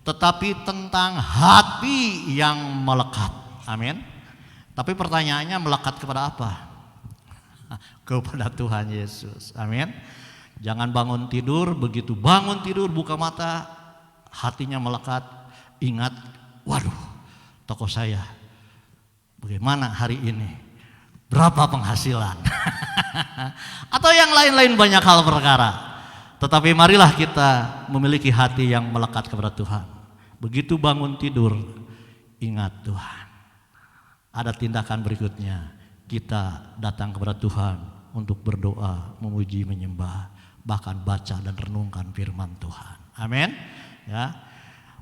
tetapi tentang hati yang melekat. Amin. Tapi pertanyaannya, melekat kepada apa? Kepada Tuhan Yesus. Amin. Jangan bangun tidur, begitu bangun tidur buka mata hatinya melekat, ingat, waduh, toko saya bagaimana hari ini, berapa penghasilan, atau yang lain-lain banyak hal perkara. Tetapi marilah kita memiliki hati yang melekat kepada Tuhan. Begitu bangun tidur, ingat Tuhan. Ada tindakan berikutnya, kita datang kepada Tuhan untuk berdoa, memuji, menyembah, bahkan baca dan renungkan firman Tuhan. Amin. Ya,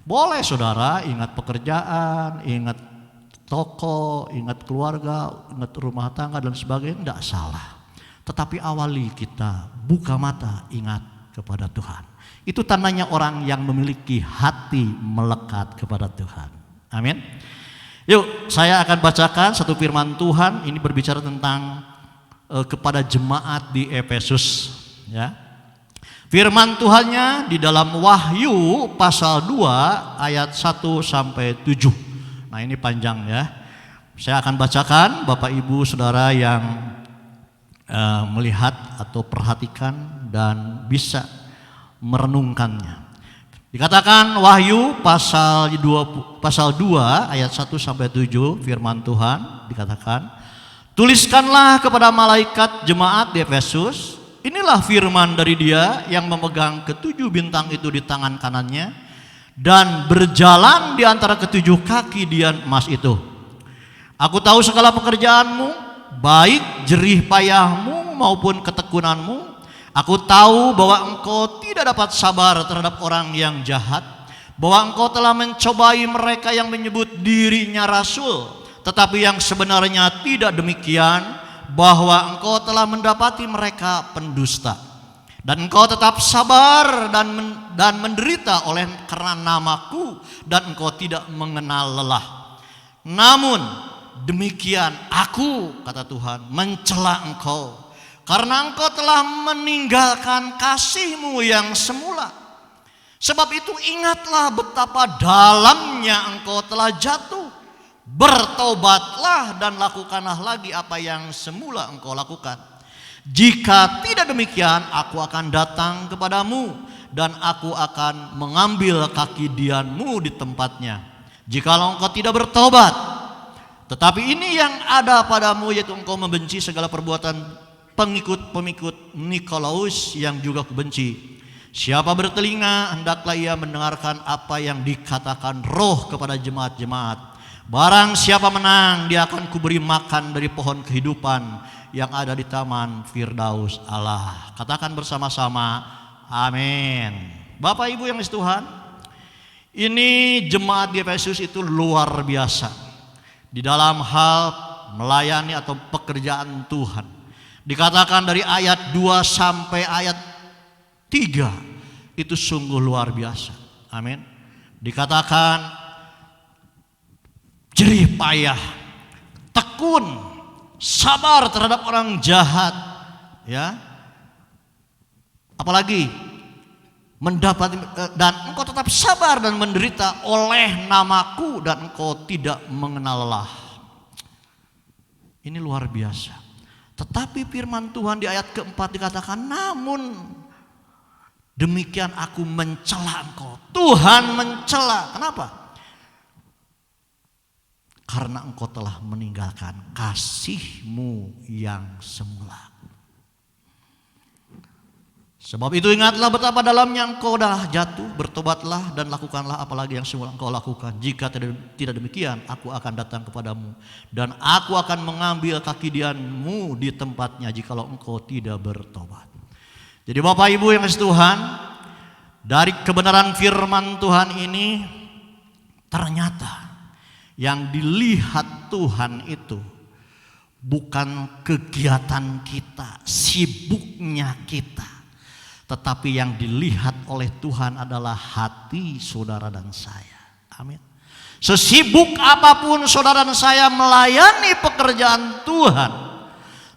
boleh saudara ingat pekerjaan, ingat toko, ingat keluarga, ingat rumah tangga dan sebagainya, tidak salah. Tetapi awali kita buka mata, ingat kepada Tuhan. Itu tandanya orang yang memiliki hati melekat kepada Tuhan. Amin. Yuk, saya akan bacakan satu firman Tuhan. Ini berbicara tentang kepada jemaat di Efesus, ya. Firman Tuhannya di dalam Wahyu pasal 2 ayat 1 sampai 7. Nah, ini panjang ya. Saya akan bacakan, Bapak Ibu Saudara yang melihat atau perhatikan dan bisa merenungkannya. Dikatakan Wahyu pasal 2 ayat 1 sampai 7, firman Tuhan dikatakan, "Tuliskanlah kepada malaikat jemaat di Efesus, inilah firman dari Dia yang memegang ketujuh bintang itu di tangan kanannya dan berjalan di antara ketujuh kaki dian emas itu. Aku tahu segala pekerjaanmu, baik jerih payahmu maupun ketekunanmu. Aku tahu bahwa engkau tidak dapat sabar terhadap orang yang jahat, bahwa engkau telah mencobai mereka yang menyebut dirinya rasul, tetapi yang sebenarnya tidak demikian, bahwa engkau telah mendapati mereka pendusta. Dan engkau tetap sabar dan menderita oleh karena namaku, dan engkau tidak mengenal lelah. Namun demikian aku, kata Tuhan, mencela engkau, karena engkau telah meninggalkan kasihmu yang semula. Sebab itu ingatlah betapa dalamnya engkau telah jatuh. Bertobatlah dan lakukanlah lagi apa yang semula engkau lakukan. Jika tidak demikian, aku akan datang kepadamu dan aku akan mengambil kaki dianmu di tempatnya. Jikalau engkau tidak bertobat, tetapi ini yang ada padamu, yaitu engkau membenci segala perbuatan pengikut-pengikut Nikolaus yang juga kubenci. Siapa bertelinga, hendaklah ia mendengarkan apa yang dikatakan Roh kepada jemaat-jemaat. Barang siapa menang, dia akan kuberi makan dari pohon kehidupan yang ada di taman Firdaus Allah." Katakan bersama-sama, amin. Bapak Ibu yang dikasihi Tuhan, ini jemaat di Efesus itu luar biasa di dalam hal melayani atau pekerjaan Tuhan. Dikatakan dari ayat 2 sampai ayat 3 itu sungguh luar biasa. Amin. Dikatakan jerih payah, tekun, sabar terhadap orang jahat, ya. Apalagi mendapat, dan engkau tetap sabar dan menderita oleh namaku, dan engkau tidak mengenal lelah. Ini luar biasa. Tetapi firman Tuhan di ayat keempat dikatakan, namun demikian aku mencela engkau. Tuhan mencela. Kenapa? Karena engkau telah meninggalkan kasihmu yang semula. Sebab itu ingatlah betapa dalamnya engkau dah jatuh, bertobatlah dan lakukanlah apalagi yang semula engkau lakukan. Jika tidak demikian, aku akan datang kepadamu dan aku akan mengambil kaki dianmu di tempatnya jikalau engkau tidak bertobat. Jadi Bapak Ibu yang dikasihi Tuhan, dari kebenaran firman Tuhan ini ternyata yang dilihat Tuhan itu bukan kegiatan kita, sibuknya kita, tetapi yang dilihat oleh Tuhan adalah hati saudara dan saya. Amin. Sesibuk apapun saudara dan saya melayani pekerjaan Tuhan,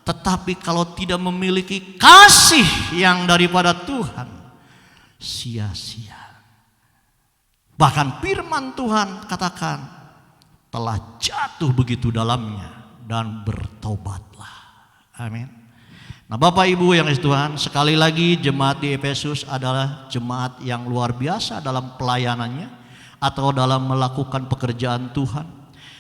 tetapi kalau tidak memiliki kasih yang daripada Tuhan, sia-sia. Bahkan firman Tuhan katakan, telah jatuh begitu dalamnya dan bertobatlah. Amin. Nah Bapak Ibu yang dikasihi Tuhan, sekali lagi jemaat di Efesus adalah jemaat yang luar biasa dalam pelayanannya atau dalam melakukan pekerjaan Tuhan.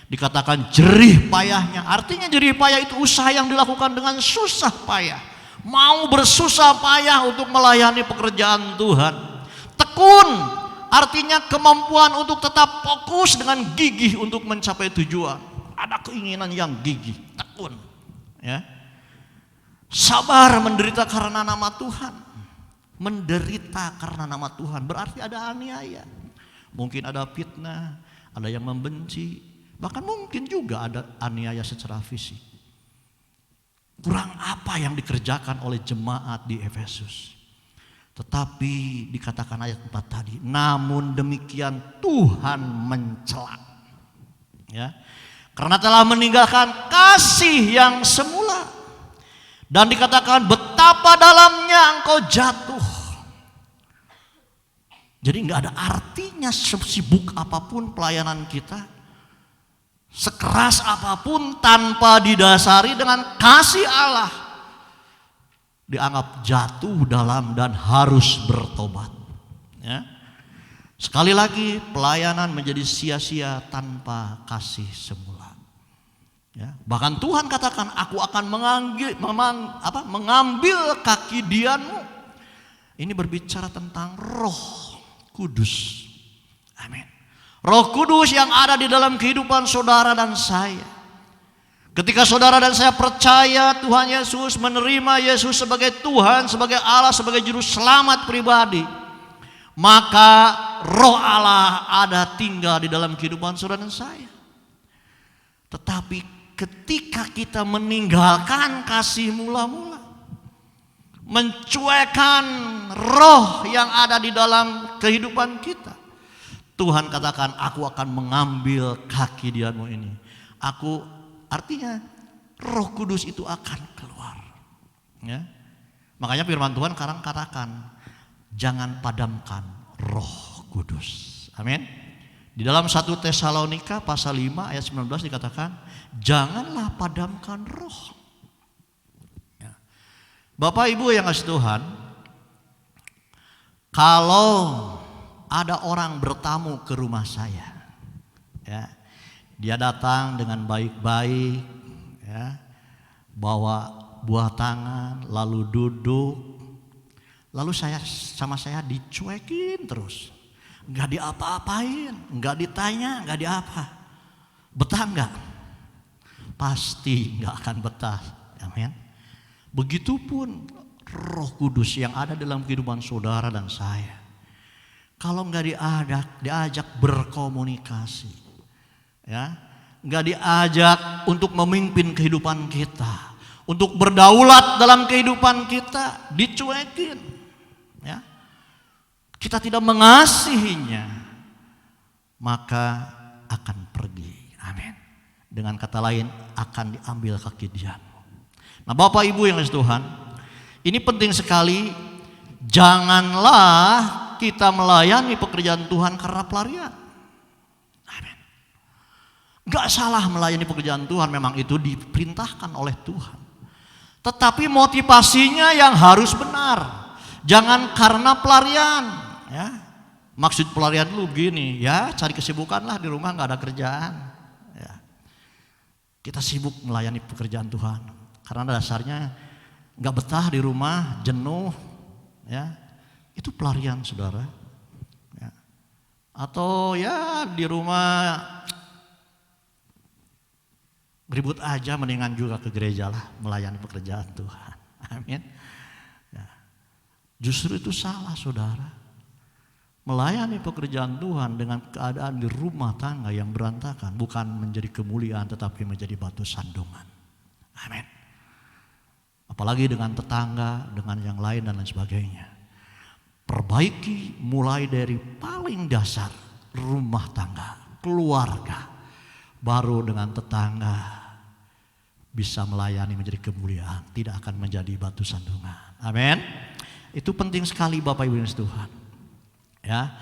Dikatakan jerih payahnya, artinya jerih payah itu usaha yang dilakukan dengan susah payah. Mau bersusah payah untuk melayani pekerjaan Tuhan. Tekun, artinya kemampuan untuk tetap fokus dengan gigih untuk mencapai tujuan. Ada keinginan yang gigih, tekun. Ya. Sabar menderita karena nama Tuhan. Menderita karena nama Tuhan berarti ada aniaya. Mungkin ada fitnah, ada yang membenci, bahkan mungkin juga ada aniaya secara fisik. Kurang apa yang dikerjakan oleh jemaat di Efesus. Tetapi dikatakan ayat 4 tadi, namun demikian Tuhan mencela. Ya. Karena telah meninggalkan kasih yang semula. Dan dikatakan betapa dalamnya engkau jatuh. Jadi nggak ada artinya sesibuk apapun pelayanan kita, sekeras apapun tanpa didasari dengan kasih Allah, dianggap jatuh dalam dan harus bertobat. Ya. Sekali lagi pelayanan menjadi sia-sia tanpa kasih semula. Ya. Bahkan Tuhan katakan, aku akan mengambil kaki dianmu. Ini berbicara tentang Roh Kudus. Amin. Roh Kudus yang ada di dalam kehidupan saudara dan saya. Ketika saudara dan saya percaya Tuhan Yesus, menerima Yesus sebagai Tuhan, sebagai Allah, sebagai juru selamat pribadi, maka Roh Allah ada tinggal di dalam kehidupan saudara dan saya. Tetapi ketika kita meninggalkan kasih mula-mula, mencuekkan roh yang ada di dalam kehidupan kita, Tuhan katakan, aku akan mengambil kaki dianmu ini. Artinya Roh Kudus itu akan keluar. Ya. Makanya firman Tuhan sekarang katakan, jangan padamkan Roh Kudus. Amin. Di dalam 1 Tesalonika pasal 5 ayat 19 dikatakan, janganlah padamkan roh. Ya. Bapak Ibu yang kasih Tuhan, kalau ada orang bertamu ke rumah saya, ya, dia datang dengan baik-baik, ya, bawa buah tangan, lalu duduk, lalu saya dicuekin terus. Nggak diapa-apain, nggak ditanya, nggak diapa. Betah nggak? Pasti nggak akan betah. Amin. Begitupun Roh Kudus yang ada dalam kehidupan saudara dan saya. Kalau nggak diajak berkomunikasi, ya, nggak diajak untuk memimpin kehidupan kita, untuk berdaulat dalam kehidupan kita, dicuekin, ya. Kita tidak mengasihinya, maka akan pergi. Amin. Dengan kata lain, akan diambil kaki dianmu. Nah Bapak Ibu yang kasih Tuhan, ini penting sekali. Janganlah kita melayani pekerjaan Tuhan karena pelarian. Amin. Gak salah melayani pekerjaan Tuhan, memang itu diperintahkan oleh Tuhan. Tetapi motivasinya yang harus benar. Jangan karena pelarian. Ya, maksud pelarian dulu begini, ya cari kesibukan lah, di rumah nggak ada kerjaan. Ya. Kita sibuk melayani pekerjaan Tuhan karena dasarnya nggak betah di rumah, jenuh, ya itu pelarian saudara. Ya. Atau ya di rumah ribut aja, mendingan juga ke gereja lah melayani pekerjaan Tuhan. Amin. Ya. Justru itu salah saudara. Melayani pekerjaan Tuhan dengan keadaan di rumah tangga yang berantakan bukan menjadi kemuliaan tetapi menjadi batu sandungan. Amin. Apalagi dengan tetangga, dengan yang lain dan lain sebagainya. Perbaiki mulai dari paling dasar rumah tangga, keluarga, baru dengan tetangga bisa melayani menjadi kemuliaan, tidak akan menjadi batu sandungan. Amin. Itu penting sekali Bapak Ibu Tuhan. Ya,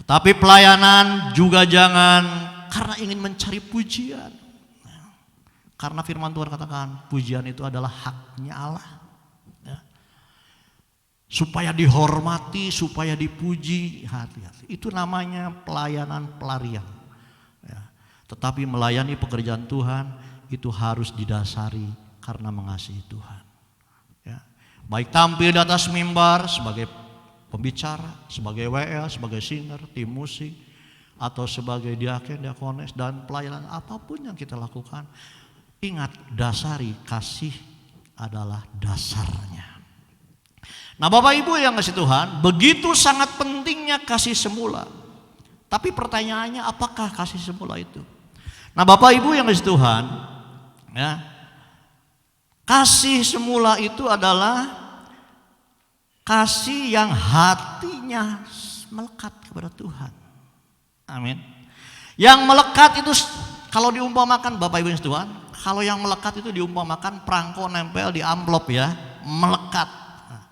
Tapi pelayanan juga jangan karena ingin mencari pujian. Karena firman Tuhan katakan pujian itu adalah haknya Allah. Ya. Supaya dihormati, supaya dipuji, hati-hati. Itu namanya pelayanan pelarian. Ya. Tetapi melayani pekerjaan Tuhan itu harus didasari karena mengasihi Tuhan. Ya. Baik tampil di atas mimbar sebagai pembicara, sebagai WL, sebagai singer, tim musik, atau sebagai diaken, diakones, dan pelayanan apapun yang kita lakukan. Ingat, dasari kasih adalah dasarnya. Nah Bapak Ibu yang kasih Tuhan, begitu sangat pentingnya kasih semula. Tapi pertanyaannya apakah kasih semula itu? Nah Bapak Ibu yang kasih Tuhan, ya, kasih semula itu adalah kasih yang hatinya melekat kepada Tuhan. Amin. Yang melekat itu kalau diumpamakan Bapak Ibu yang kasih Tuhan, kalau yang melekat itu diumpamakan perangko nempel di amplop ya, melekat. Nah,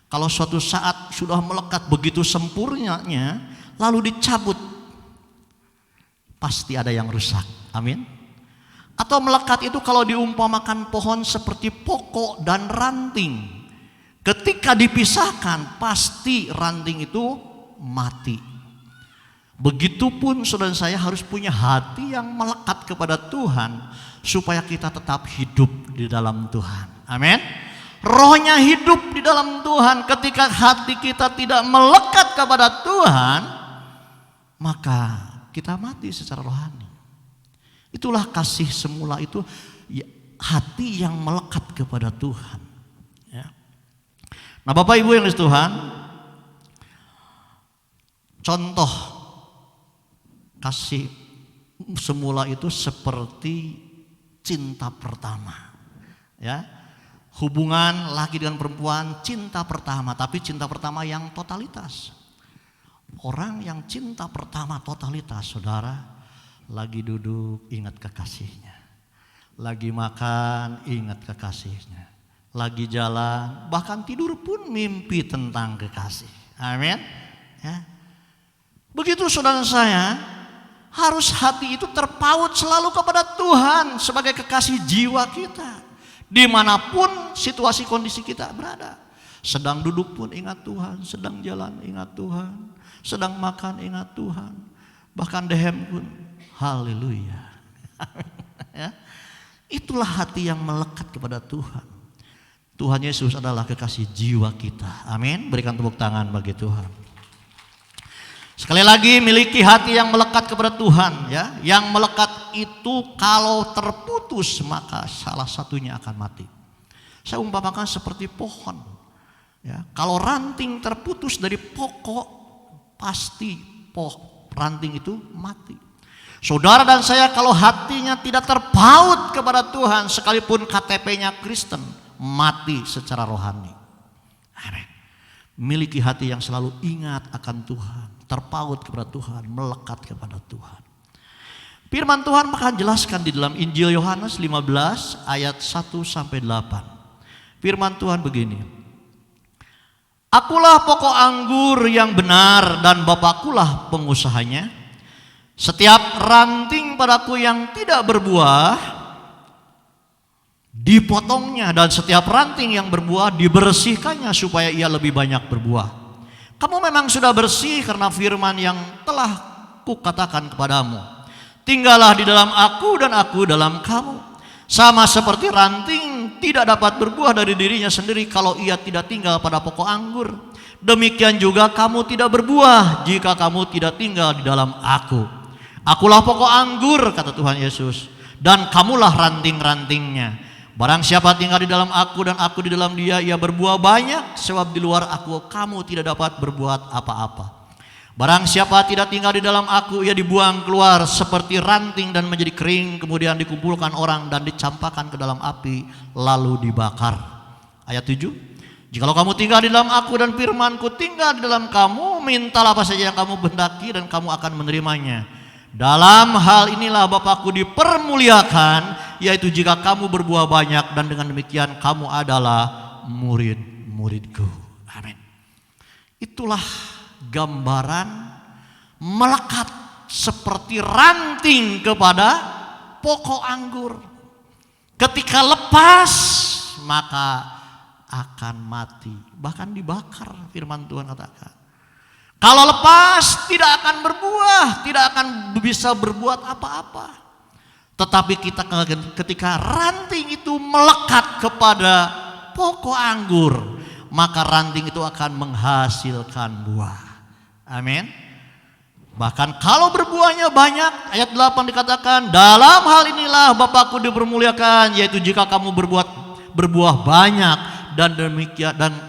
kalau suatu saat sudah melekat begitu sempurnanya, lalu dicabut, pasti ada yang rusak. Amin. Atau melekat itu kalau diumpamakan pohon seperti pokok dan ranting. Ketika dipisahkan, pasti ranting itu mati. Begitupun saudara saya harus punya hati yang melekat kepada Tuhan supaya kita tetap hidup di dalam Tuhan. Amin. Rohnya hidup di dalam Tuhan. Ketika hati kita tidak melekat kepada Tuhan, maka kita mati secara rohani. Itulah kasih semula itu, hati yang melekat kepada Tuhan. Ya. Nah Bapak Ibu yang kasih Tuhan, contoh kasih semula itu seperti cinta pertama. Ya. Hubungan laki dengan perempuan cinta pertama, tapi cinta pertama yang totalitas. Orang yang cinta pertama totalitas, saudara, lagi duduk ingat kekasihnya. Lagi makan ingat kekasihnya. Lagi jalan, bahkan tidur pun mimpi tentang kekasih. Amin. Ya. Begitu saudara saya, harus hati itu terpaut selalu kepada Tuhan sebagai kekasih jiwa kita. Dimanapun situasi kondisi kita berada. Sedang duduk pun ingat Tuhan, sedang jalan ingat Tuhan, sedang makan ingat Tuhan. Bahkan dehem pun, haleluya. Ya. Itulah hati yang melekat kepada Tuhan. Tuhan Yesus adalah kekasih jiwa kita. Amin. Berikan tepuk tangan bagi Tuhan. Sekali lagi, miliki hati yang melekat kepada Tuhan, ya. Yang melekat itu kalau terputus maka salah satunya akan mati. Saya umpamakan seperti pohon. Ya, kalau ranting terputus dari pokok, pasti ranting itu mati. Saudara dan saya kalau hatinya tidak terpaut kepada Tuhan, sekalipun KTP-nya Kristen, mati secara rohani. Amin. Miliki hati yang selalu ingat akan Tuhan, terpaut kepada Tuhan, melekat kepada Tuhan. Firman Tuhan akan jelaskan di dalam Injil Yohanes 15 ayat 1-8. Firman Tuhan begini. Akulah pokok anggur yang benar dan Bapakkulah pengusahanya. Setiap ranting padaku yang tidak berbuah dipotongnya, dan setiap ranting yang berbuah dibersihkannya supaya ia lebih banyak berbuah. Kamu memang sudah bersih karena firman yang telah kukatakan kepadamu. Tinggallah di dalam aku dan aku dalam kamu. Sama seperti ranting tidak dapat berbuah dari dirinya sendiri kalau ia tidak tinggal pada pokok anggur. Demikian juga kamu tidak berbuah jika kamu tidak tinggal di dalam aku. Akulah pokok anggur, kata Tuhan Yesus, dan kamulah ranting-rantingnya. Barang siapa tinggal di dalam aku dan aku di dalam dia, ia berbuah banyak, sebab di luar aku kamu tidak dapat berbuat apa-apa. Barang siapa tidak tinggal di dalam aku, ia dibuang keluar seperti ranting dan menjadi kering, kemudian dikumpulkan orang dan dicampakkan ke dalam api, lalu dibakar. Ayat 7. Jikalau kamu tinggal di dalam aku dan firmanku tinggal di dalam kamu, mintalah apa saja yang kamu kehendaki dan kamu akan menerimanya. Dalam hal inilah Bapakku dipermuliakan, yaitu jika kamu berbuah banyak, dan dengan demikian kamu adalah murid-muridku. Amin. Itulah gambaran melekat seperti ranting kepada pokok anggur. Ketika lepas maka akan mati, bahkan dibakar, firman Tuhan katakan. Kalau lepas tidak akan berbuah, tidak akan bisa berbuat apa-apa. Tetapi ketika ranting itu melekat kepada pokok anggur, maka ranting itu akan menghasilkan buah. Amin. Bahkan kalau berbuahnya banyak, ayat 8 dikatakan, dalam hal inilah Bapakku dipermuliakan, yaitu jika kamu berbuah banyak, dan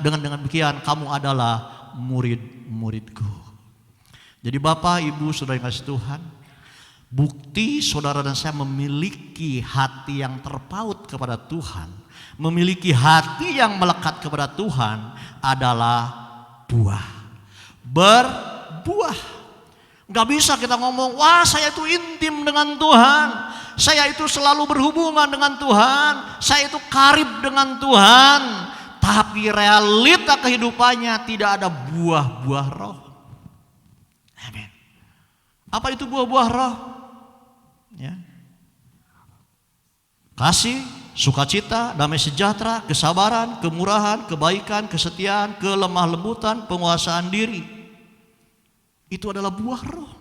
dengan demikian kamu adalah murid-muridku. Jadi Bapak, Ibu, Saudara yang kasih Tuhan, bukti saudara dan saya memiliki hati yang terpaut kepada Tuhan, memiliki hati yang melekat kepada Tuhan adalah buah. Berbuah. Gak bisa kita ngomong, wah saya itu intim dengan Tuhan, saya itu selalu berhubungan dengan Tuhan, saya itu karib dengan Tuhan, tapi realita kehidupannya tidak ada buah-buah roh. Amin. Apa itu buah-buah roh? Ya. Kasih, sukacita, damai sejahtera, kesabaran, kemurahan, kebaikan, kesetiaan, kelemah lembutan, penguasaan diri. Itu adalah buah roh.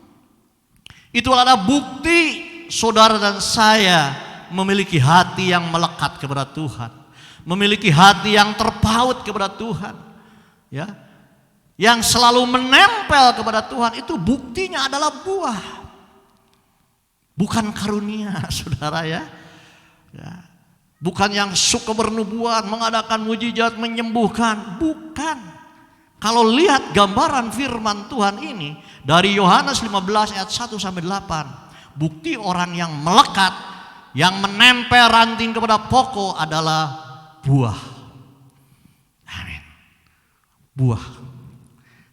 Itu adalah bukti saudara dan saya memiliki hati yang melekat kepada Tuhan, memiliki hati yang terpaut kepada Tuhan, ya, yang selalu menempel kepada Tuhan. Itu buktinya adalah buah, bukan karunia, saudara ya. Bukan yang suka bernubuat, mengadakan mujizat, menyembuhkan, bukan. Kalau lihat gambaran firman Tuhan ini dari Yohanes 15 ayat 1 sampai 8, bukti orang yang melekat, yang menempel ranting kepada pokok adalah buah. Amin. Buah.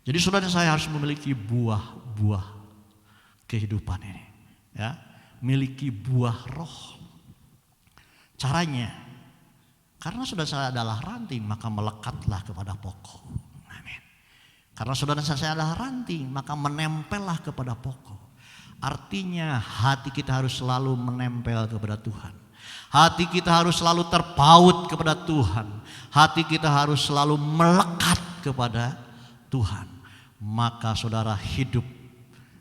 Jadi saudara, saya harus memiliki buah-buah kehidupan ini, ya, miliki buah roh. Caranya, karena sudah saya adalah ranting, maka melekatlah kepada pokok. Karena saudara saya adalah ranting, maka menempellah kepada pokok. Artinya hati kita harus selalu menempel kepada Tuhan. Hati kita harus selalu terpaut kepada Tuhan. Hati kita harus selalu melekat kepada Tuhan. Maka saudara hidup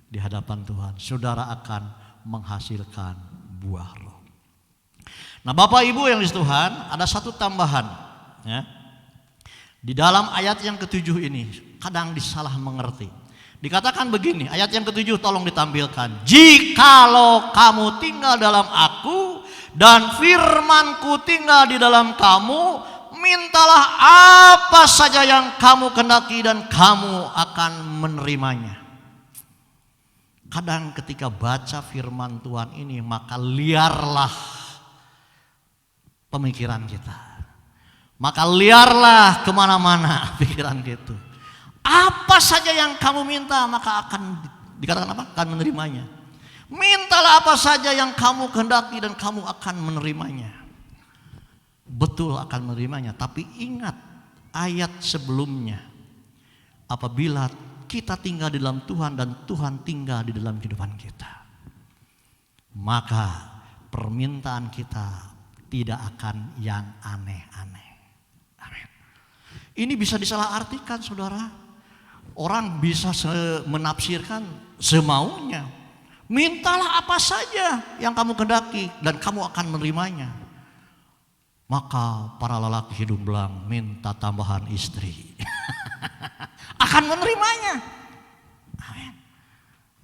di hadapan Tuhan, saudara akan menghasilkan buah roh. Nah Bapak Ibu yang dikasihi Tuhan, ada satu tambahan, ya. Di dalam ayat yang ketujuh ini kadang disalah mengerti. Dikatakan begini, ayat yang ketujuh tolong ditampilkan. Jikalau kamu tinggal dalam aku dan firmanku tinggal di dalam kamu, mintalah apa saja yang kamu kehendaki dan kamu akan menerimanya. Kadang ketika baca firman Tuhan ini, maka liarlah pemikiran kita. Maka liarlah kemana-mana pikiran gitu. Apa saja yang kamu minta maka akan dikatakan apa? Akan menerimanya. Mintalah apa saja yang kamu kehendaki dan kamu akan menerimanya. Betul akan menerimanya. Tapi ingat ayat sebelumnya. Apabila kita tinggal di dalam Tuhan dan Tuhan tinggal di dalam kehidupan kita, maka permintaan kita tidak akan yang aneh-aneh. Ini bisa disalahartikan saudara. Orang bisa menafsirkan semaunya. Mintalah apa saja yang kamu kehendaki dan kamu akan menerimanya. Maka para lelaki hidung belang minta tambahan istri. Akan menerimanya. Amin.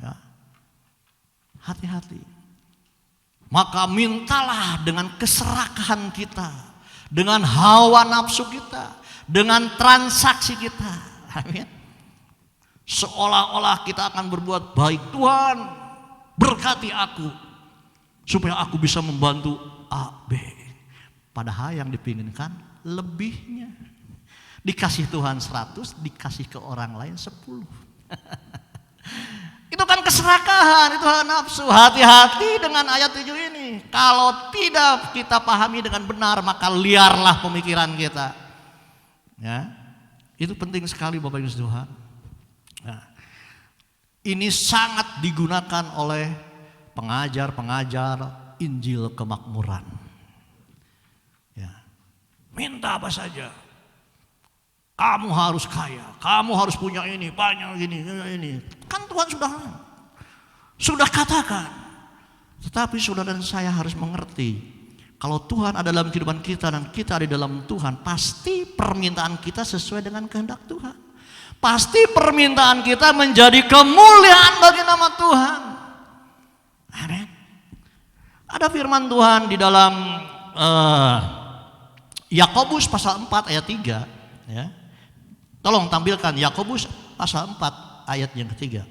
Ya. Hati-hati. Maka mintalah dengan keserakahan kita, dengan hawa nafsu kita, dengan transaksi kita. Amin. Seolah-olah kita akan berbuat baik. Tuhan berkati aku supaya aku bisa membantu A, B. Padahal yang dipinginkan lebihnya. Dikasih Tuhan 100, dikasih ke orang lain 10. Itu kan keserakahan, itu hawa nafsu. Hati-hati dengan ayat 7 ini. Kalau tidak kita pahami dengan benar, maka liarlah pemikiran kita. Ya, itu penting sekali Bapak Ibu Tuhan. Nah, Ini sangat digunakan oleh pengajar-pengajar Injil kemakmuran. Ya. Minta apa saja. Kamu harus kaya, kamu harus punya ini, banyak ini. Kan Tuhan sudah katakan. Tetapi saudara dan saya harus mengerti, kalau Tuhan ada dalam kehidupan kita dan kita ada dalam Tuhan, pasti permintaan kita sesuai dengan kehendak Tuhan. Pasti permintaan kita menjadi kemuliaan bagi nama Tuhan. Amin. Ada firman Tuhan di dalam Yakobus pasal 4 ayat 3, ya. Tolong tampilkan Yakobus pasal 4 ayat yang ketiga.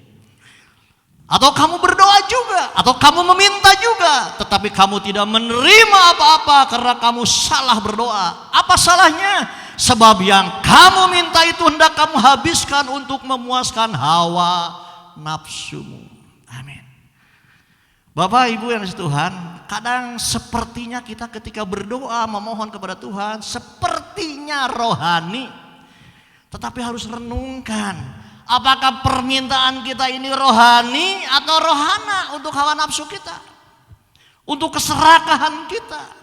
Atau kamu berdoa juga, atau kamu meminta juga, tetapi kamu tidak menerima apa-apa karena kamu salah berdoa. Apa salahnya? Sebab yang kamu minta itu hendak kamu habiskan untuk memuaskan hawa nafsumu. Amin. Bapak Ibu yang dikasihi Tuhan, kadang sepertinya kita ketika berdoa memohon kepada Tuhan sepertinya rohani. Tetapi harus renungkan, apakah permintaan kita ini rohani atau rohana untuk hawa nafsu kita, untuk keserakahan kita.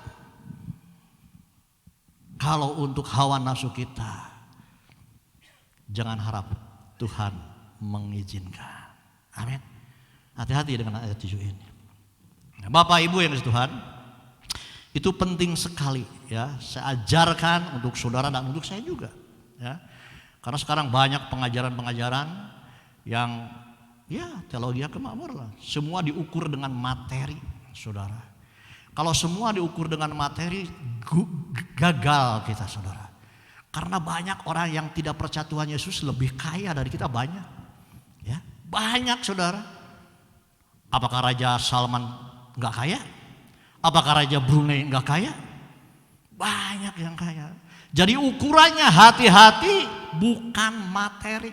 Kalau untuk hawa nafsu kita, jangan harap Tuhan mengizinkan. Amin. Hati-hati dengan ayat 7 ini. Bapak Ibu yang dikasihi Tuhan, itu penting sekali ya. Saya ajarkan untuk saudara dan untuk saya juga ya. Karena sekarang banyak pengajaran-pengajaran yang ya teologi kemakmuran, semua diukur dengan materi, saudara. Kalau semua diukur dengan materi, gagal kita, saudara. Karena banyak orang yang tidak percaya Tuhan Yesus lebih kaya dari kita, banyak. Ya, banyak, saudara. Apakah Raja Salman nggak kaya? Apakah Raja Brunei nggak kaya? Banyak yang kaya. Jadi ukurannya hati-hati, bukan materi.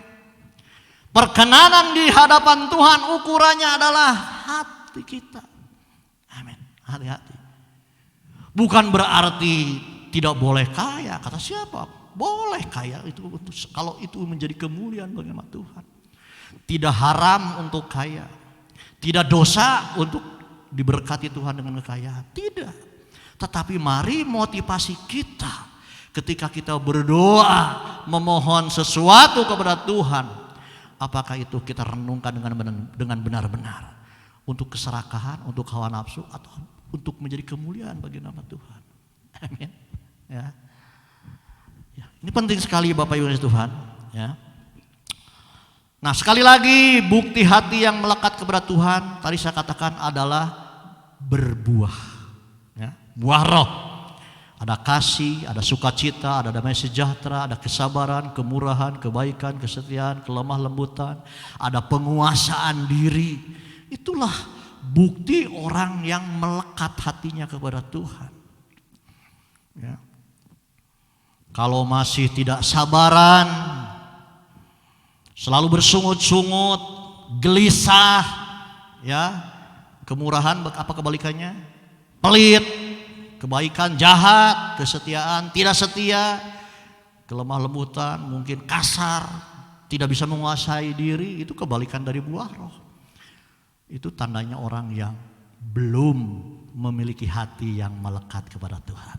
Perkenanan di hadapan Tuhan ukurannya adalah hati kita. Amin. Hati-hati. Bukan berarti tidak boleh kaya. Kata siapa? Boleh kaya itu kalau itu menjadi kemuliaan bagi nama Tuhan. Tidak haram untuk kaya. Tidak dosa untuk diberkati Tuhan dengan kekayaan. Tidak. Tetapi mari motivasi kita ketika kita berdoa memohon sesuatu kepada Tuhan, apakah itu kita renungkan dengan benar-benar untuk keserakahan, untuk hawa nafsu, atau untuk menjadi kemuliaan bagi nama Tuhan. Amin. Ya. Ya, ini penting sekali Bapak Ibu Tuhan. Ya. Nah sekali lagi bukti hati yang melekat kepada Tuhan tadi saya katakan adalah berbuah. Ya. Buah roh. Ada kasih, ada sukacita, ada damai sejahtera, ada kesabaran, kemurahan, kebaikan, kesetiaan, kelemah lembutan, ada penguasaan diri. Itulah bukti orang yang melekat hatinya kepada Tuhan. Ya. Kalau masih tidak sabaran, selalu bersungut-sungut, gelisah, ya, kemurahan apa kebalikannya? Pelit. Kebaikan jahat, kesetiaan tidak setia, kelemah lembutan, mungkin kasar, tidak bisa menguasai diri, itu kebalikan dari buah roh. Itu tandanya orang yang belum memiliki hati yang melekat kepada Tuhan.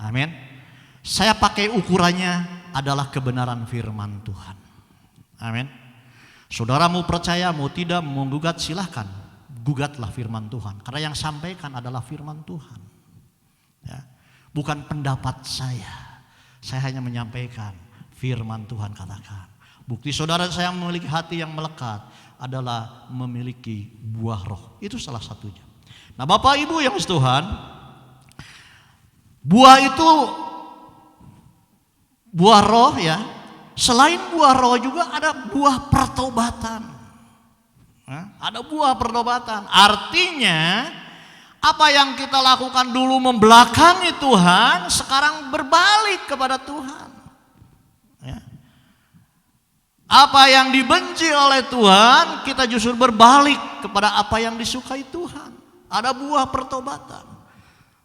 Amin. Saya pakai ukurannya adalah kebenaran firman Tuhan. Amin. Saudara mau percaya, mau tidak, mau gugat silahkan. Gugatlah firman Tuhan. Karena yang sampaikan adalah firman Tuhan. Ya, bukan pendapat saya hanya menyampaikan firman Tuhan katakan. Bukti saudara saya memiliki hati yang melekat adalah memiliki buah roh. Itu salah satunya. Nah Bapak Ibu yang dikasihi Tuhan, buah itu buah roh ya. Selain buah roh juga ada buah pertobatan. Ada buah pertobatan. Artinya apa yang kita lakukan dulu membelakangi Tuhan, sekarang berbalik kepada Tuhan. Ya. Apa yang dibenci oleh Tuhan, kita justru berbalik kepada apa yang disukai Tuhan. Ada buah pertobatan.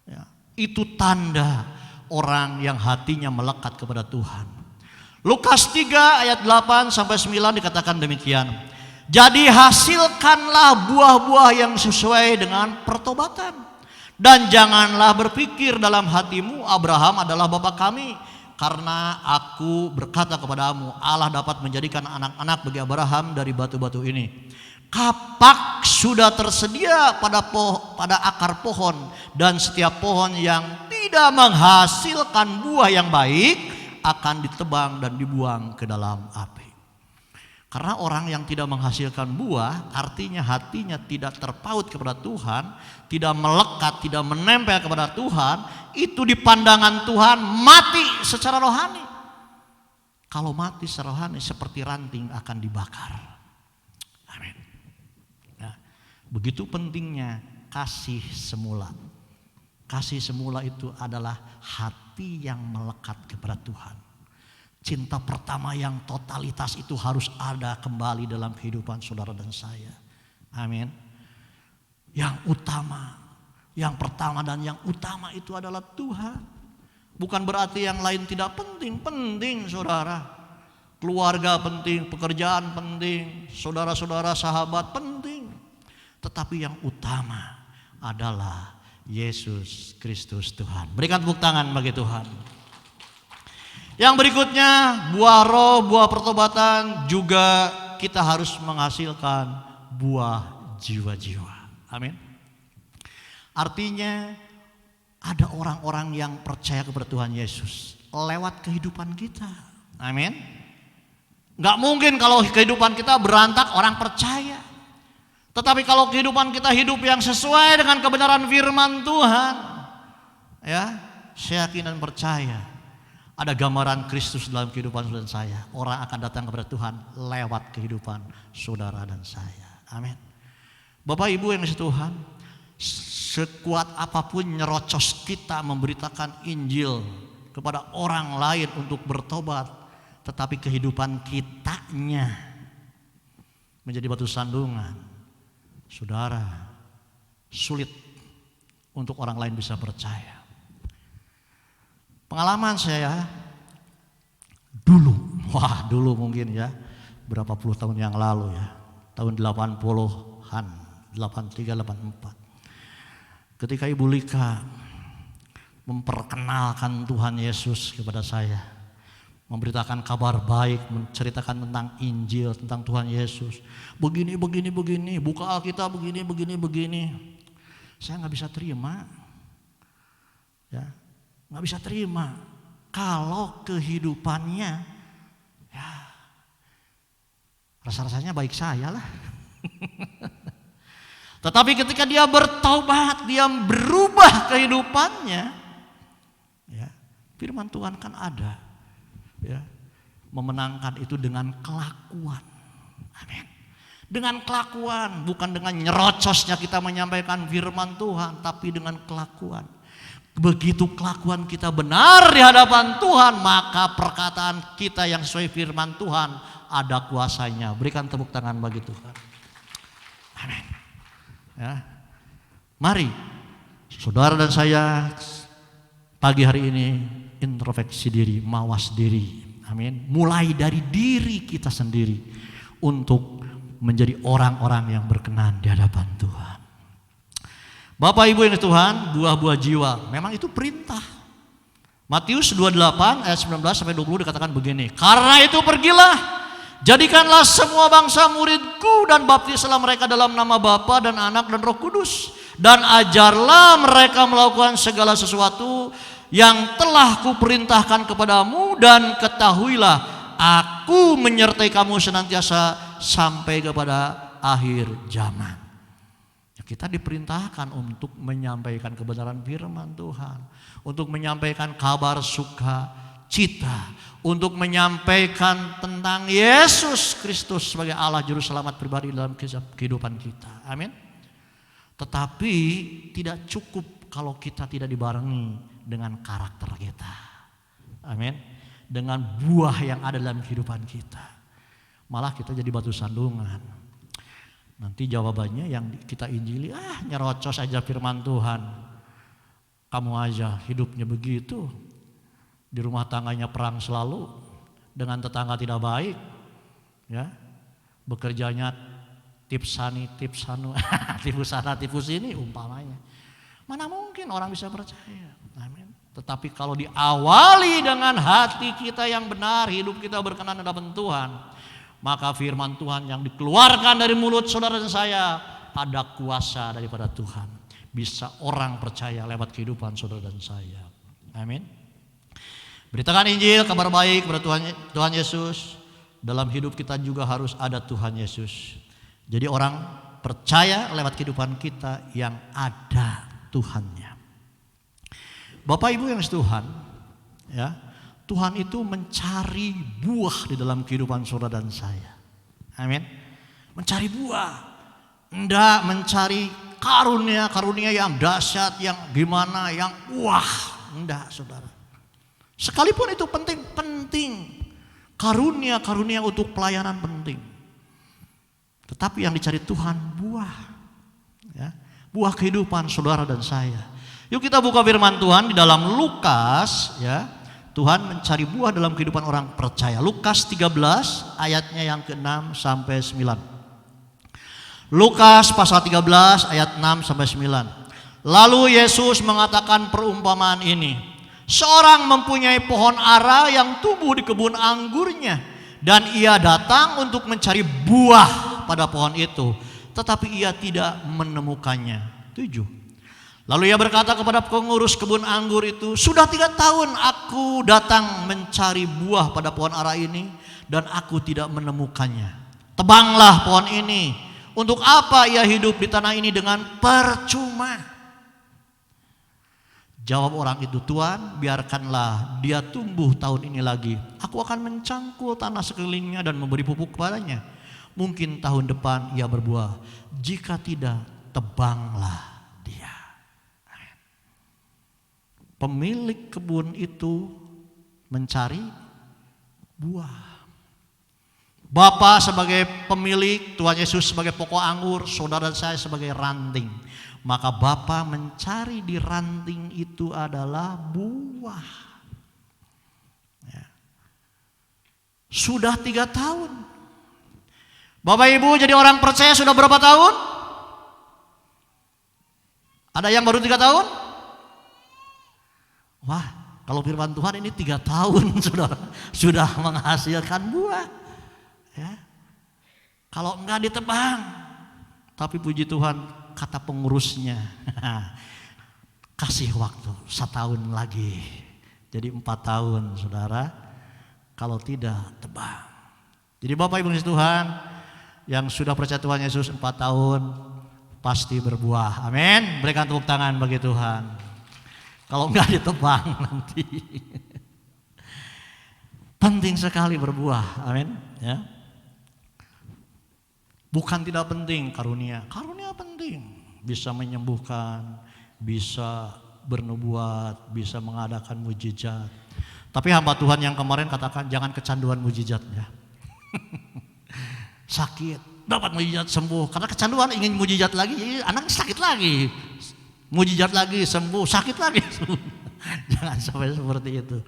Ya. Itu tanda orang yang hatinya melekat kepada Tuhan. Lukas 3 ayat 8 sampai 9 dikatakan demikian. Jadi hasilkanlah buah-buah yang sesuai dengan pertobatan. Dan janganlah berpikir dalam hatimu, Abraham adalah bapa kami. Karena aku berkata kepadamu, Allah dapat menjadikan anak-anak bagi Abraham dari batu-batu ini. Kapak sudah tersedia pada akar pohon, dan setiap pohon yang tidak menghasilkan buah yang baik akan ditebang dan dibuang ke dalam api. Karena orang yang tidak menghasilkan buah, artinya hatinya tidak terpaut kepada Tuhan, tidak melekat, tidak menempel kepada Tuhan, itu di pandangan Tuhan mati secara rohani. Kalau mati secara rohani seperti ranting akan dibakar. Amin. Nah, begitu pentingnya kasih semula. Kasih semula itu adalah hati yang melekat kepada Tuhan. Cinta pertama yang totalitas itu harus ada kembali dalam kehidupan saudara dan saya. Amin. Yang utama, yang pertama dan yang utama itu adalah Tuhan. Bukan berarti yang lain tidak penting, penting saudara. Keluarga penting, pekerjaan penting, saudara-saudara, sahabat penting. Tetapi yang utama adalah Yesus Kristus Tuhan. Berikan tepuk tangan bagi Tuhan. Yang berikutnya, buah roh, buah pertobatan juga kita harus menghasilkan buah jiwa-jiwa. Amin. Artinya ada orang-orang yang percaya kepada Tuhan Yesus lewat kehidupan kita. Amin. Gak mungkin kalau kehidupan kita berantak orang percaya. Tetapi kalau kehidupan kita hidup yang sesuai dengan kebenaran firman Tuhan, ya, saya yakin dan percaya ada gambaran Kristus dalam kehidupan saudara dan saya. Orang akan datang kepada Tuhan lewat kehidupan saudara dan saya. Amin. Bapak Ibu yang dikasihi Tuhan, sekuat apapun nyerocos kita memberitakan Injil kepada orang lain untuk bertobat, tetapi kehidupan kitanya menjadi batu sandungan, saudara, sulit untuk orang lain bisa percaya. Pengalaman saya dulu mungkin ya, berapa puluh tahun yang lalu ya, tahun 80-an, 83, 84. Ketika Ibu Lika memperkenalkan Tuhan Yesus kepada saya, memberitakan kabar baik, menceritakan tentang Injil, tentang Tuhan Yesus. Begini, buka Alkitab begini. Saya nggak bisa terima, ya. Nggak bisa terima kalau kehidupannya ya rasa-rasanya baik saya lah. Tetapi ketika dia bertaubat, dia berubah kehidupannya, ya, firman Tuhan kan ada, ya, memenangkan itu dengan kelakuan. Amin. Dengan kelakuan, bukan dengan nyerocosnya kita menyampaikan firman Tuhan, tapi dengan kelakuan. Begitu kelakuan kita benar di hadapan Tuhan, maka perkataan kita yang sesuai firman Tuhan ada kuasanya. Berikan tepuk tangan bagi Tuhan. Amin. Ya. Mari saudara dan saya pagi hari ini introspeksi diri, mawas diri. Amin. Mulai dari diri kita sendiri untuk menjadi orang-orang yang berkenan di hadapan Tuhan. Bapak Ibu yang Tuhan, buah-buah jiwa, memang itu perintah. Matius 28 ayat 19 sampai 20 dikatakan begini, karena itu pergilah, jadikanlah semua bangsa muridku dan baptislah mereka dalam nama Bapa dan Anak dan Roh Kudus, dan ajarlah mereka melakukan segala sesuatu yang telah kuperintahkan kepadamu, dan ketahuilah aku menyertai kamu senantiasa sampai kepada akhir zaman. Kita diperintahkan untuk menyampaikan kebenaran firman Tuhan, untuk menyampaikan kabar sukacita, untuk menyampaikan tentang Yesus Kristus sebagai Allah Juru Selamat pribadi dalam kehidupan kita. Amin. Tetapi tidak cukup kalau kita tidak dibarengi dengan karakter kita. Amin. Dengan buah yang ada dalam kehidupan kita. Malah kita jadi batu sandungan. Nanti jawabannya yang kita injili, nyerocos aja firman Tuhan. Kamu aja hidupnya begitu. Di rumah tangganya perang selalu, dengan tetangga tidak baik, ya. Bekerjanya tips sanu, tipu sana, tipu sini umpamanya. Mana mungkin orang bisa percaya. Amin. Tetapi kalau diawali dengan hati kita yang benar, hidup kita berkenan di hadapan Tuhan, maka firman Tuhan yang dikeluarkan dari mulut saudara dan saya ada kuasa daripada Tuhan. Bisa orang percaya lewat kehidupan saudara dan saya. Amin. Beritakan Injil, kabar baik kepada Tuhan Yesus. Dalam hidup kita juga harus ada Tuhan Yesus. Jadi orang percaya lewat kehidupan kita yang ada Tuhannya. Bapak Ibu yang Tuhan, ya, Tuhan itu mencari buah di dalam kehidupan saudara dan saya. Amin. Mencari buah, enggak mencari karunia yang dahsyat, yang gimana, yang wah, enggak saudara. Sekalipun itu penting, karunia untuk pelayanan penting. Tetapi yang dicari Tuhan buah, ya, buah kehidupan saudara dan saya. Yuk kita buka firman Tuhan di dalam Lukas, ya. Tuhan mencari buah dalam kehidupan orang percaya. Lukas 13 ayatnya yang ke-6 sampai 9. Lukas pasal 13 ayat 6 sampai 9. Lalu Yesus mengatakan perumpamaan ini. Seorang mempunyai pohon ara yang tumbuh di kebun anggurnya, dan ia datang untuk mencari buah pada pohon itu, tetapi ia tidak menemukannya. 7. Lalu ia berkata kepada pengurus kebun anggur itu, sudah 3 tahun aku datang mencari buah pada pohon ara ini dan aku tidak menemukannya. Tebanglah pohon ini. Untuk apa ia hidup di tanah ini dengan percuma? Jawab orang itu, Tuhan, biarkanlah dia tumbuh tahun ini lagi. Aku akan mencangkul tanah sekelilingnya dan memberi pupuk kepadanya. Mungkin tahun depan ia berbuah. Jika tidak, tebanglah. Pemilik kebun itu mencari buah. Bapa sebagai pemilik, Tuhan Yesus sebagai pokok anggur, saudara saya sebagai ranting. Maka Bapa mencari di ranting itu adalah buah. Ya. Sudah 3 tahun. Bapak Ibu jadi orang percaya sudah berapa tahun? Ada yang baru 3 tahun? Wah, kalau firman Tuhan ini 3 tahun sudah menghasilkan buah. Ya. Kalau enggak ditebang. Tapi puji Tuhan, kata pengurusnya, kasih waktu 1 tahun lagi. Jadi 4 tahun saudara. Kalau tidak, tebang. Jadi Bapak Ibu Tuhan yang sudah percaya Tuhan Yesus 4 tahun pasti berbuah. Amin. Berikan tepuk tangan bagi Tuhan. Kalau enggak ditebang nanti. Penting sekali berbuah. Amin. Ya. Bukan tidak penting karunia. Karunia penting. Bisa menyembuhkan, bisa bernubuat, bisa mengadakan mujizat. Tapi hamba Tuhan yang kemarin katakan jangan kecanduan mujizat ya. Sakit, dapat mujizat sembuh. Karena kecanduan ingin mujizat lagi, anak sakit lagi. Mujizat lagi, sembuh, sakit lagi. Jangan sampai seperti itu.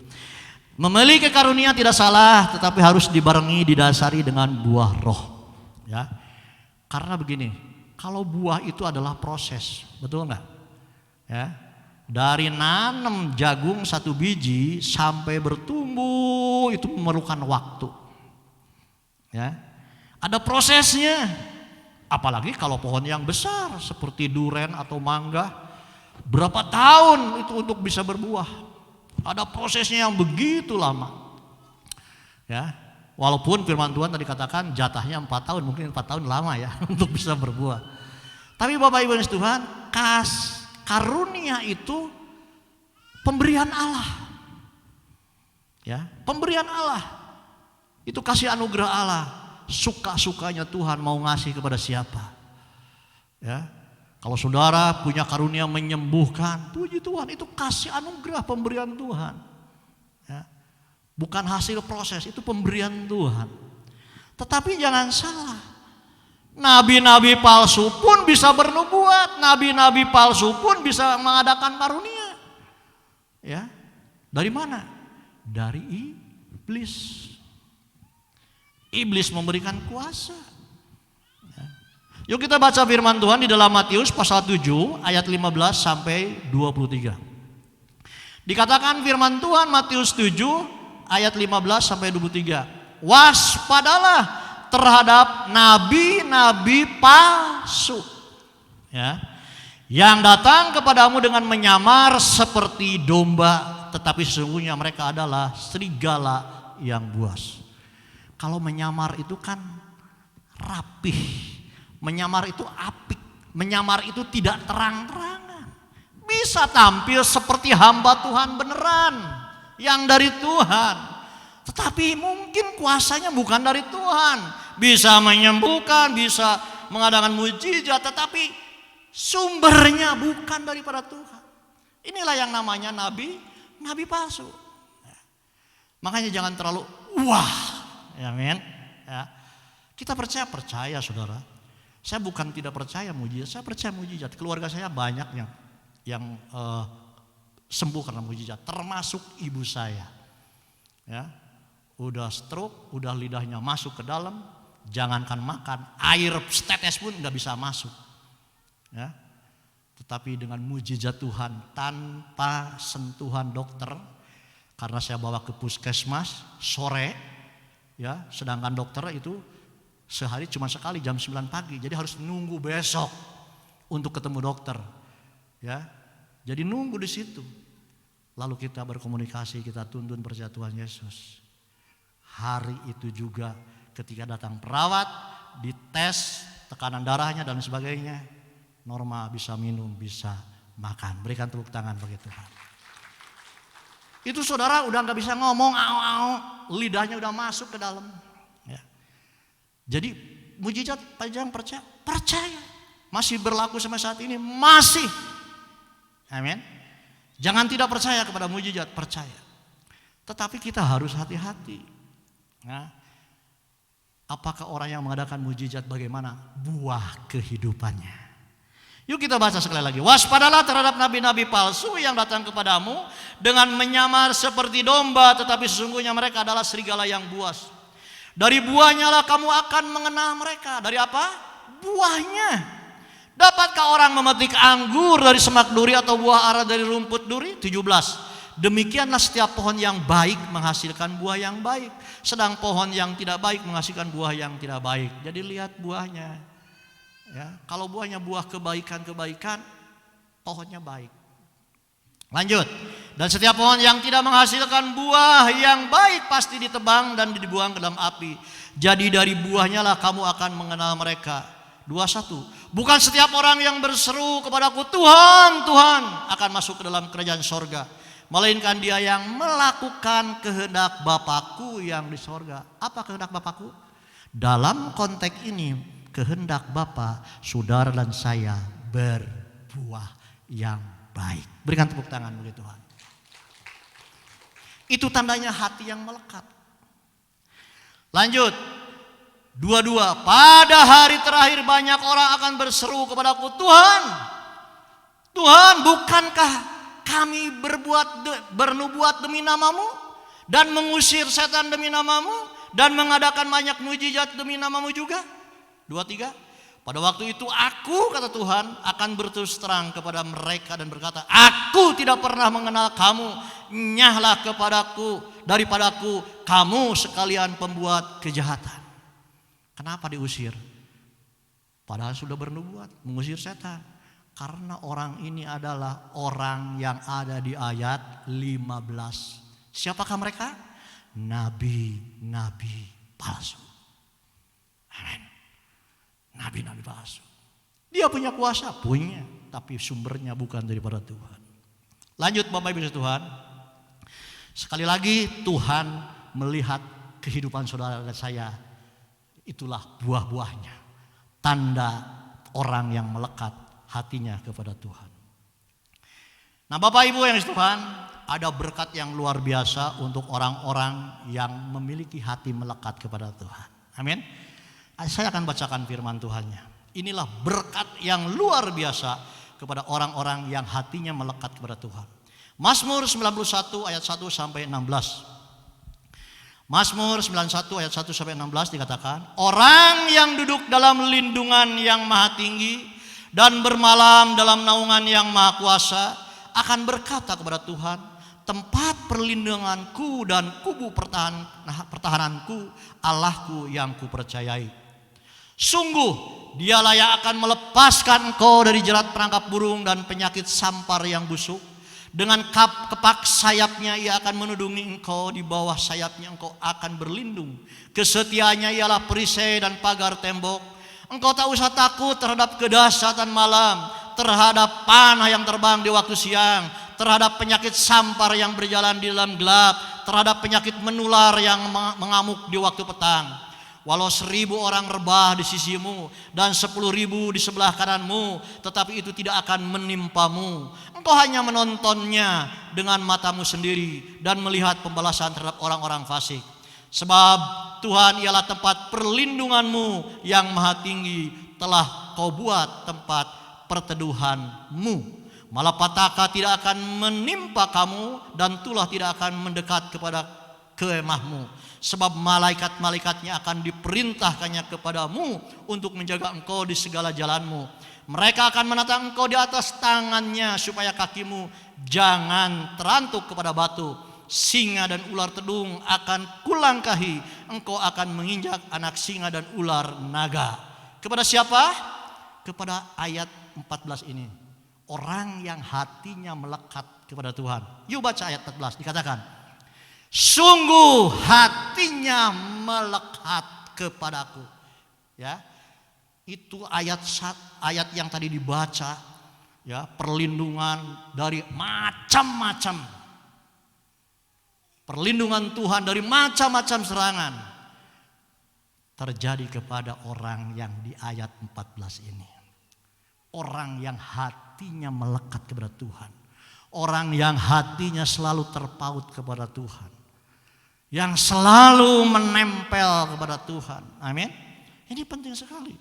Memiliki karunia tidak salah, tetapi harus dibarengi, didasari dengan buah roh. Ya, karena begini, kalau buah itu adalah proses, betul nggak? Ya, dari nanam jagung 1 biji sampai bertumbuh itu memerlukan waktu. Ya, ada prosesnya. Apalagi kalau pohon yang besar seperti duren atau mangga. Berapa tahun itu untuk bisa berbuah? Ada prosesnya yang begitu lama. Ya, walaupun firman Tuhan tadi katakan jatahnya 4 tahun, mungkin 4 tahun lama ya untuk bisa berbuah. Tapi Bapak Ibu dan Tuhan, karunia itu pemberian Allah. Ya, pemberian Allah. Itu kasih anugerah Allah. Suka-sukanya Tuhan mau ngasih kepada siapa. Ya. Kalau saudara punya karunia menyembuhkan, puji Tuhan, itu kasih anugerah pemberian Tuhan. Ya. Bukan hasil proses, itu pemberian Tuhan. Tetapi jangan salah, nabi-nabi palsu pun bisa bernubuat, nabi-nabi palsu pun bisa mengadakan karunia. Ya, dari mana? Dari iblis. Iblis memberikan kuasa. Ya. Yuk kita baca firman Tuhan di dalam Matius pasal 7 ayat 15 sampai 23. Dikatakan firman Tuhan Matius 7 ayat 15 sampai 23. Waspadalah terhadap nabi-nabi palsu, ya, yang datang kepadamu dengan menyamar seperti domba, tetapi sesungguhnya mereka adalah serigala yang buas. Kalau menyamar itu kan rapih. Menyamar itu apik, menyamar itu tidak terang-terangan. Bisa tampil seperti hamba Tuhan beneran, yang dari Tuhan. Tetapi mungkin kuasanya bukan dari Tuhan. Bisa menyembuhkan, bisa mengadakan mujizat, tetapi sumbernya bukan daripada Tuhan. Inilah yang namanya nabi palsu. Makanya jangan terlalu wah, ya men. Ya. Kita percaya saudara. Saya bukan tidak percaya mujizat, saya percaya mujizat. Keluarga saya banyak yang sembuh karena mujizat, termasuk ibu saya. Ya, udah stroke, udah lidahnya masuk ke dalam, jangankan makan, air setetes pun nggak bisa masuk. Ya, tetapi dengan mujizat Tuhan, tanpa sentuhan dokter, karena saya bawa ke puskesmas sore, ya, sedangkan dokter itu sehari cuma sekali jam 9 pagi, jadi harus nunggu besok untuk ketemu dokter, ya. Jadi nunggu di situ. Lalu kita berkomunikasi, kita tuntun percaya Tuhan Yesus. Hari itu juga ketika datang perawat, dites tekanan darahnya dan sebagainya, normal, bisa minum, bisa makan. Berikan tepuk tangan bagi Tuhan. Itu saudara udah gak bisa ngomong, lidahnya udah masuk ke dalam. Jadi mujizat panjang percaya masih berlaku sampai saat ini, masih. Amin. Jangan tidak percaya kepada mujizat, percaya. Tetapi kita harus hati-hati. Nah, apakah orang yang mengadakan mujizat bagaimana buah kehidupannya? Yuk kita baca sekali lagi. Waspadalah terhadap nabi-nabi palsu yang datang kepadamu dengan menyamar seperti domba, tetapi sesungguhnya mereka adalah serigala yang buas. Dari buahnya lah kamu akan mengenal mereka. Dari apa? Buahnya. Dapatkah orang memetik anggur dari semak duri atau buah ara dari rumput duri? 17. Demikianlah setiap pohon yang baik menghasilkan buah yang baik, sedang pohon yang tidak baik menghasilkan buah yang tidak baik. Jadi lihat buahnya. Ya, kalau buahnya buah kebaikan, pohonnya baik. Lanjut. Dan setiap pohon yang tidak menghasilkan buah yang baik pasti ditebang dan dibuang ke dalam api. Jadi dari buahnya lah kamu akan mengenal mereka. 21. Bukan setiap orang yang berseru kepadaku Tuhan, Tuhan akan masuk ke dalam kerajaan sorga, melainkan dia yang melakukan kehendak Bapakku yang di sorga. Apa kehendak Bapakku? Dalam konteks ini kehendak Bapa, saudara dan saya berbuah yang baik. Berikan tepuk tangan bagi Tuhan. Itu tandanya hati yang melekat. Lanjut. 22. Pada hari terakhir banyak orang akan berseru kepadaku, Tuhan, Tuhan, bukankah kami bernubuat demi namamu dan mengusir setan demi namamu dan mengadakan banyak mujizat demi namamu juga? 23. Pada waktu itu aku, kata Tuhan, akan berterus terang kepada mereka dan berkata, aku tidak pernah mengenal kamu, nyahlah daripadaku kamu sekalian pembuat kejahatan. Kenapa diusir? Padahal sudah bernubuat, mengusir setan. Karena orang ini adalah orang yang ada di ayat 15. Siapakah mereka? Nabi-nabi palsu. Amin. Nabi-nabi palsu. Dia punya kuasa, punya, tapi sumbernya bukan daripada Tuhan. Lanjut Bapak Ibu Tuhan. Sekali lagi Tuhan melihat kehidupan saudara dan saya. Itulah buah-buahnya. Tanda orang yang melekat hatinya kepada Tuhan. Nah Bapak Ibu yang Tuhan, ada berkat yang luar biasa untuk orang-orang yang memiliki hati melekat kepada Tuhan. Amin. Saya akan bacakan firman Tuhannya. Inilah berkat yang luar biasa kepada orang-orang yang hatinya melekat kepada Tuhan. Mazmur 91 ayat 1 sampai 16. Mazmur 91 ayat 1 sampai 16 dikatakan, orang yang duduk dalam lindungan yang maha tinggi dan bermalam dalam naungan yang maha kuasa akan berkata kepada Tuhan, tempat perlindunganku dan kubu pertahananku, Allahku yang kupercayai. Sungguh dialah yang akan melepaskan engkau dari jerat perangkap burung dan penyakit sampar yang busuk. Dengan kepak sayapnya ia akan menudungi engkau, di bawah sayapnya engkau akan berlindung. Kesetiaannya ialah perisai dan pagar tembok. Engkau tak usah takut terhadap kedahsyatan malam, terhadap panah yang terbang di waktu siang, terhadap penyakit sampar yang berjalan di dalam gelap, terhadap penyakit menular yang mengamuk di waktu petang. Walau 1.000 orang rebah di sisimu dan 10.000 di sebelah kananmu, tetapi itu tidak akan menimpamu. Engkau hanya menontonnya dengan matamu sendiri dan melihat pembalasan terhadap orang-orang fasik. Sebab Tuhan ialah tempat perlindunganmu yang maha tinggi, telah kau buat tempat perteduhanmu. Malapetaka tidak akan menimpa kamu dan tulah tidak akan mendekat kepada kemahmu. Sebab malaikat-malaikatnya akan diperintahkannya kepadamu untuk menjaga engkau di segala jalanmu. Mereka akan menatang engkau di atas tangannya supaya kakimu jangan terantuk kepada batu. Singa dan ular tedung akan kulangkahi, engkau akan menginjak anak singa dan ular naga. Kepada siapa? Kepada ayat 14 ini. Orang yang hatinya melekat kepada Tuhan. Yuk baca ayat 14, dikatakan, sungguh hatinya melekat kepadaku. Ya, itu ayat yang tadi dibaca, ya, perlindungan dari macam-macam, perlindungan Tuhan dari macam-macam serangan terjadi kepada orang yang di ayat 14 ini. Orang yang hatinya melekat kepada Tuhan, orang yang hatinya selalu terpaut kepada Tuhan, yang selalu menempel kepada Tuhan. Amin. Ini penting sekali.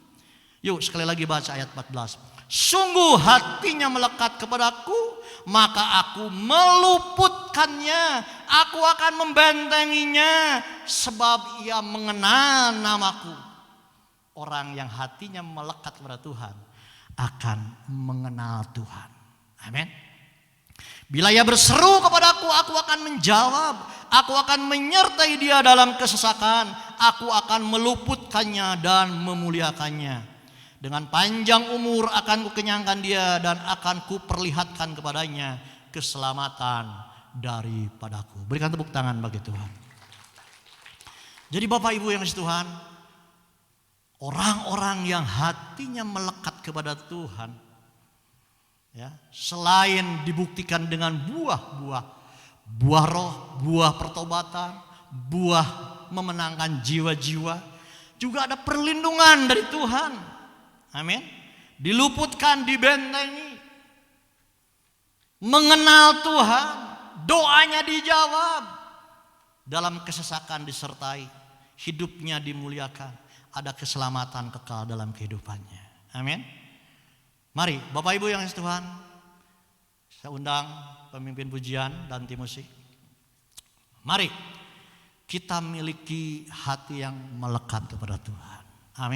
Yuk sekali lagi baca ayat 14. Sungguh hatinya melekat kepadaku, maka aku meluputkannya, aku akan membentenginya, sebab ia mengenal namaku. Orang yang hatinya melekat kepada Tuhan akan mengenal Tuhan. Amin. Bila ia berseru kepadaku, aku akan menjawab. Aku akan menyertai dia dalam kesesakan. Aku akan meluputkannya dan memuliakannya. Dengan panjang umur akan kukenyangkan dia dan akan kuperlihatkan kepadanya keselamatan daripadaku. Berikan tepuk tangan bagi Tuhan. Jadi Bapak Ibu yang kasih Tuhan, orang-orang yang hatinya melekat kepada Tuhan, ya, selain dibuktikan dengan buah-buah, buah roh, buah pertobatan, buah memenangkan jiwa-jiwa, juga ada perlindungan dari Tuhan. Amin. Diluputkan, dibentengi, mengenal Tuhan, doanya dijawab, dalam kesesakan disertai, hidupnya dimuliakan, ada keselamatan kekal dalam kehidupannya. Amin. Mari Bapak Ibu yang kasih Tuhan, saya undang pemimpin pujian dan tim musik. Mari kita miliki hati yang melekat kepada Tuhan. Amin.